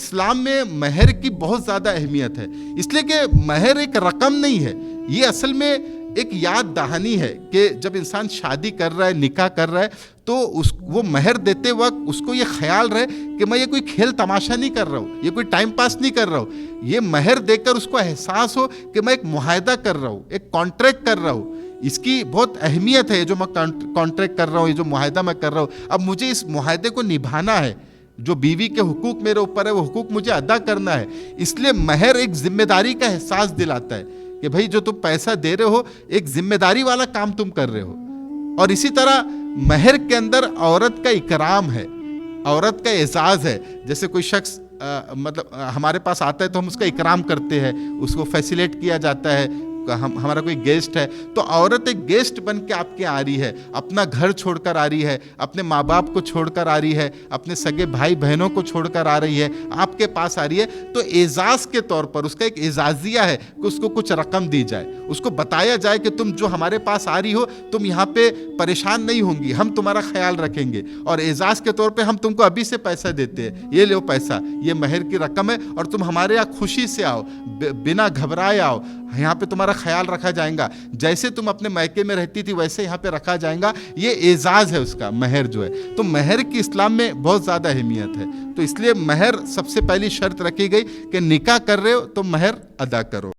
इस्लाम में महर की बहुत ज़्यादा अहमियत है, इसलिए कि महर एक रकम नहीं है, ये असल में एक याद दहानी है कि जब इंसान शादी कर रहा है, निकाह कर रहा है, तो वो महर देते वक्त उसको ये ख्याल रहे कि मैं ये कोई खेल तमाशा नहीं कर रहा हूँ, ये कोई टाइम पास नहीं कर रहा हूँ। ये महर देकर उसको एहसास हो कि मैं एक मुआहदा कर रहा हूँ, एक कॉन्ट्रैक्ट कर रहा हूँ। इसकी बहुत अहमियत है, जो मैं कॉन्ट्रैक्ट कर रहा हूँ, ये जो मुआहदा मैं कर रहा हूँ, अब मुझे इस मुआहदे को निभाना है। जो बीवी के हुकूक मेरे ऊपर है, वो हुकूक मुझे अदा करना है। इसलिए महर एक जिम्मेदारी का एहसास दिलाता है कि भाई जो तुम पैसा दे रहे हो, एक जिम्मेदारी वाला काम तुम कर रहे हो। और इसी तरह महर के अंदर औरत का इकराम है, औरत का एजाज़ है। जैसे कोई शख्स मतलब हमारे पास आता है तो हम उसका इकराम करते हैं, उसको फैसिलेट किया जाता है। हमारा कोई गेस्ट है तो औरत एक गेस्ट बन के आपके आ रही है, अपना घर छोड़कर आ रही है, अपने माँ बाप को छोड़कर आ रही है, अपने सगे भाई बहनों को छोड़कर आ रही है, आपके पास आ रही है। तो एजाज़ के तौर पर उसका एक एजाजिया है कि उसको कुछ रकम दी जाए, उसको बताया जाए कि तुम जो हमारे पास आ रही हो, तुम यहाँ पे परेशान नहीं होंगी, हम तुम्हारा ख्याल रखेंगे। और एजाज़ के तौर पर हम तुमको अभी से पैसा देते हैं, ये लो पैसा, ये महर की रकम है और तुम हमारे यहाँ खुशी से आओ, बिना घबराए आओ, यहाँ पे तुम्हारा ख्याल रखा जाएगा। जैसे तुम अपने मैके में रहती थी वैसे यहाँ पे रखा जाएगा। ये एजाज़ है उसका, महर जो है। तो महर की इस्लाम में बहुत ज़्यादा अहमियत है। तो इसलिए महर सबसे पहली शर्त रखी गई कि निकाह कर रहे हो तो महर अदा करो।